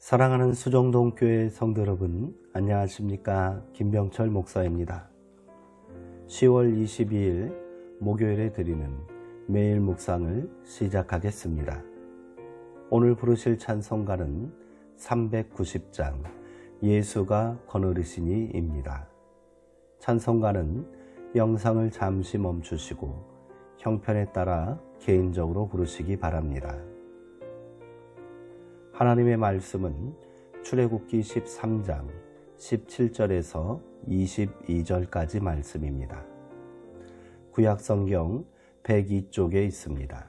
사랑하는 수정동 교회 성도 여러분, 안녕하십니까? 김병철 목사입니다. 10월 22일 목요일에 드리는 매일 묵상을 시작하겠습니다. 오늘 부르실 찬송가는 390장 예수가 거느리시니입니다. 찬송가는 영상을 잠시 멈추시고 형편에 따라 개인적으로 부르시기 바랍니다. 하나님의 말씀은 출애굽기 13장 17절에서 22절까지 말씀입니다. 구약성경 102쪽에 있습니다.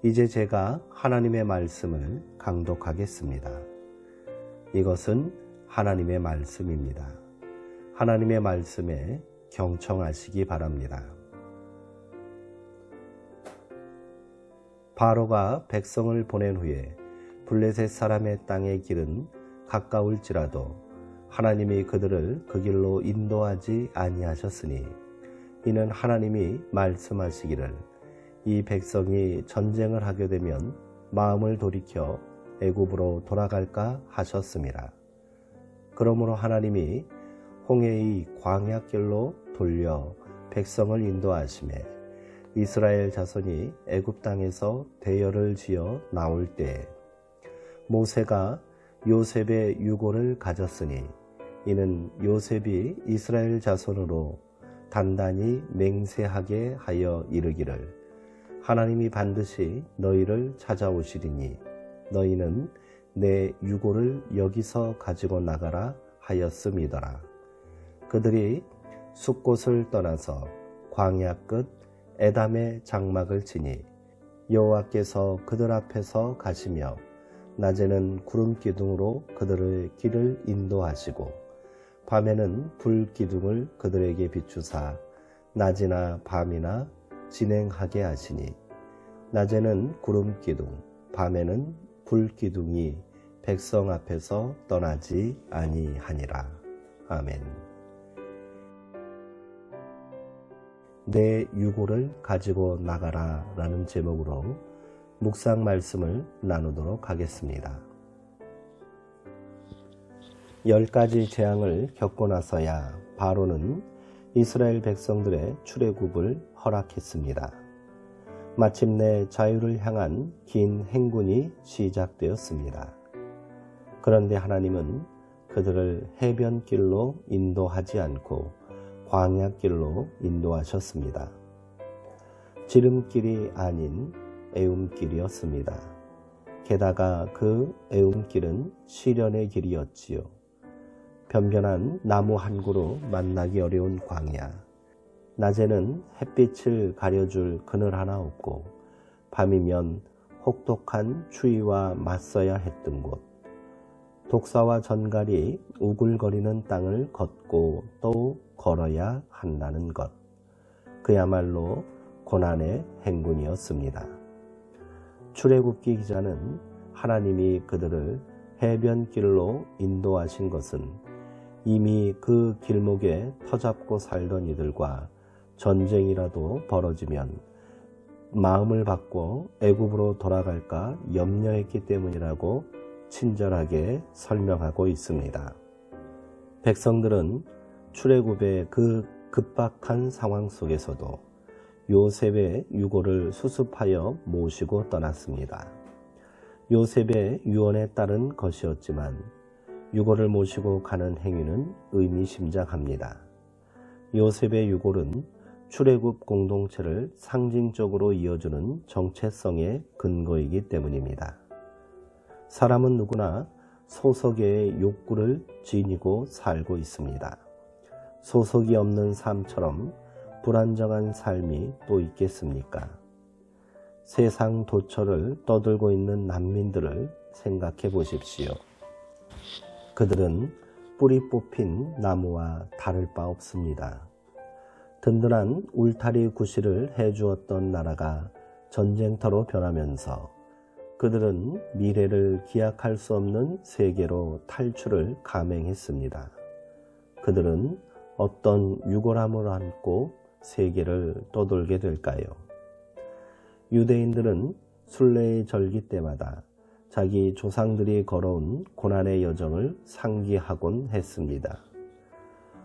이제 제가 하나님의 말씀을 강독하겠습니다. 이것은 하나님의 말씀입니다. 하나님의 말씀에 경청하시기 바랍니다. 바로가 백성을 보낸 후에 블레셋 사람의 땅의 길은 가까울지라도 하나님이 그들을 그 길로 인도하지 아니하셨으니 이는 하나님이 말씀하시기를 이 백성이 전쟁을 하게 되면 마음을 돌이켜 애굽으로 돌아갈까 하셨습니다. 그러므로 하나님이 홍해의 광야길로 돌려 백성을 인도하시매 이스라엘 자손이 애굽 땅에서 대열을 지어 나올 때에 모세가 요셉의 유고를 가졌으니 이는 요셉이 이스라엘 자손으로 단단히 맹세하게 하여 이르기를 하나님이 반드시 너희를 찾아오시리니 너희는 내 유고를 여기서 가지고 나가라 하였음이더라. 그들이 숫곳을 떠나서 광야 끝 에담의 장막을 치니 여호와께서 그들 앞에서 가시며 낮에는 구름 기둥으로 그들의 길을 인도하시고 밤에는 불 기둥을 그들에게 비추사 낮이나 밤이나 진행하게 하시니 낮에는 구름 기둥 밤에는 불 기둥이 백성 앞에서 떠나지 아니하니라. 아멘. 내 유고를 가지고 나가라 라는 제목으로 묵상 말씀을 나누도록 하겠습니다. 10가지 재앙을 겪고 나서야 바로는 이스라엘 백성들의 출애굽을 허락했습니다. 마침내 자유를 향한 긴 행군이 시작되었습니다. 그런데 하나님은 그들을 해변길로 인도하지 않고 광야길로 인도하셨습니다. 지름길이 아닌 애움길이었습니다. 게다가 그 애움길은 시련의 길이었지요. 변변한 나무 한 그루 만나기 어려운 광야. 낮에는 햇빛을 가려줄 그늘 하나 없고 밤이면 혹독한 추위와 맞서야 했던 곳. 독사와 전갈이 우글거리는 땅을 걷고 또 걸어야 한다는 것. 그야말로 고난의 행군이었습니다. 출애굽기 기자는 하나님이 그들을 해변길로 인도하신 것은 이미 그 길목에 터잡고 살던 이들과 전쟁이라도 벌어지면 마음을 바꿔 애굽으로 돌아갈까 염려했기 때문이라고 친절하게 설명하고 있습니다. 백성들은 출애굽의 그 급박한 상황 속에서도 요셉의 유고를 수습하여 모시고 떠났습니다. 요셉의 유언에 따른 것이었지만 유고를 모시고 가는 행위는 의미심장합니다. 요셉의 유고는 출애굽 공동체를 상징적으로 이어주는 정체성의 근거이기 때문입니다. 사람은 누구나 소속의 욕구를 지니고 살고 있습니다. 소속이 없는 삶처럼 불안정한 삶이 또 있겠습니까? 세상 도처를 떠들고 있는 난민들을 생각해 보십시오. 그들은 뿌리 뽑힌 나무와 다를 바 없습니다. 든든한 울타리 구실을 해주었던 나라가 전쟁터로 변하면서 그들은 미래를 기약할 수 없는 세계로 탈출을 감행했습니다. 그들은 어떤 유골함을 안고 세계를 떠돌게 될까요? 유대인들은 순례의 절기 때마다 자기 조상들이 걸어온 고난의 여정을 상기하곤 했습니다.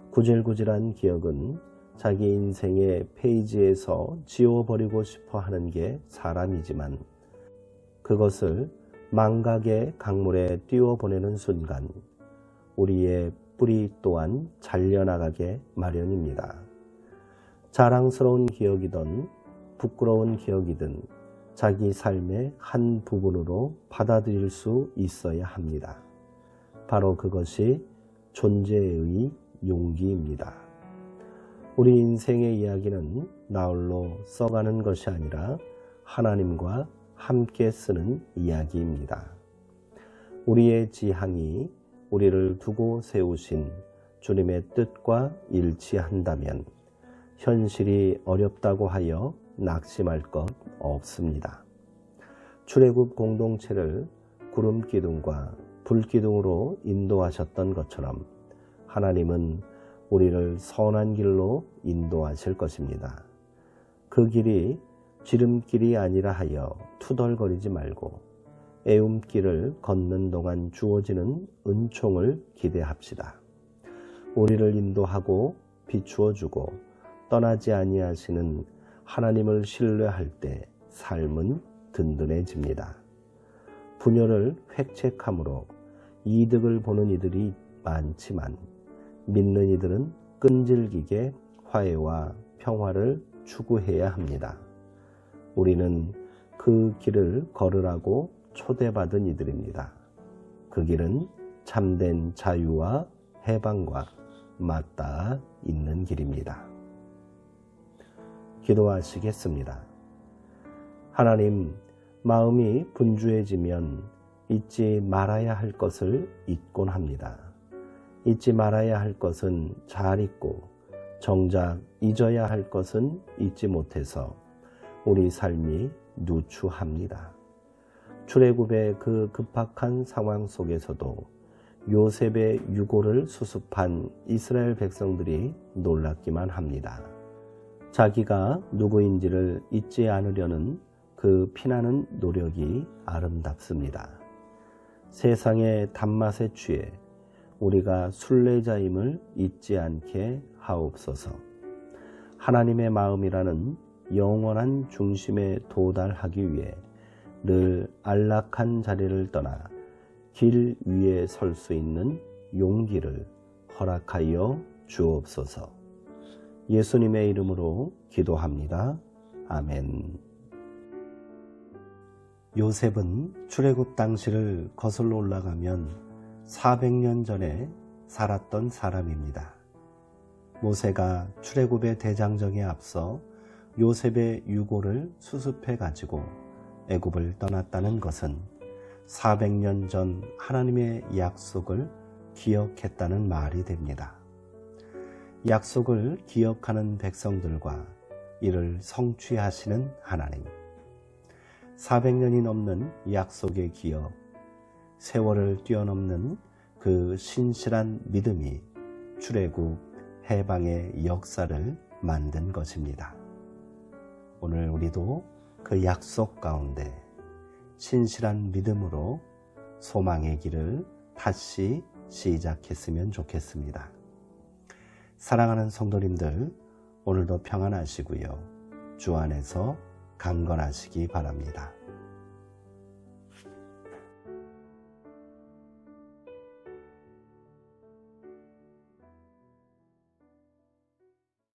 구질구질한 기억은 자기 인생의 페이지에서 지워버리고 싶어 하는 게 사람이지만 그것을 망각의 강물에 띄워보내는 순간 우리의 뿌리 또한 잘려나가게 마련입니다. 자랑스러운 기억이든 부끄러운 기억이든 자기 삶의 한 부분으로 받아들일 수 있어야 합니다. 바로 그것이 존재의 용기입니다. 우리 인생의 이야기는 나홀로 써가는 것이 아니라 하나님과 함께 쓰는 이야기입니다. 우리의 지향이 우리를 두고 세우신 주님의 뜻과 일치한다면 현실이 어렵다고 하여 낙심할 것 없습니다. 출애굽 공동체를 구름 기둥과 불 기둥으로 인도하셨던 것처럼 하나님은 우리를 선한 길로 인도하실 것입니다. 그 길이 지름길이 아니라 하여 투덜거리지 말고 애움길을 걷는 동안 주어지는 은총을 기대합시다. 우리를 인도하고 비추어주고 떠나지 아니하시는 하나님을 신뢰할 때 삶은 든든해집니다. 분열을 획책함으로 이득을 보는 이들이 많지만 믿는 이들은 끈질기게 화해와 평화를 추구해야 합니다. 우리는 그 길을 걸으라고 초대받은 이들입니다. 그 길은 참된 자유와 해방과 맞닿아 있는 길입니다. 기도하시겠습니다. 하나님, 마음이 분주해지면 잊지 말아야 할 것을 잊곤 합니다. 잊지 말아야 할 것은 잘 잊고 정작 잊어야 할 것은 잊지 못해서 우리 삶이 누추합니다. 출애굽의 그 급박한 상황 속에서도 요셉의 유고를 수습한 이스라엘 백성들이 놀랍기만 합니다. 자기가 누구인지를 잊지 않으려는 그 피나는 노력이 아름답습니다. 세상의 단맛에 취해 우리가 순례자임을 잊지 않게 하옵소서. 하나님의 마음이라는 영원한 중심에 도달하기 위해 늘 안락한 자리를 떠나 길 위에 설 수 있는 용기를 허락하여 주옵소서. 예수님의 이름으로 기도합니다. 아멘. 요셉은 출애굽 당시를 거슬러 올라가면 400년 전에 살았던 사람입니다. 모세가 출애굽의 대장정에 앞서 요셉의 유고를 수습해 가지고 애굽을 떠났다는 것은 400년 전 하나님의 약속을 기억했다는 말이 됩니다. 약속을 기억하는 백성들과 이를 성취하시는 하나님. 400년이 넘는 약속의 기억, 세월을 뛰어넘는 그 신실한 믿음이 출애굽 해방의 역사를 만든 것입니다. 오늘 우리도 그 약속 가운데 신실한 믿음으로 소망의 길을 다시 시작했으면 좋겠습니다. 사랑하는 성도님들, 오늘도 평안하시고요. 주 안에서 강건하시기 바랍니다.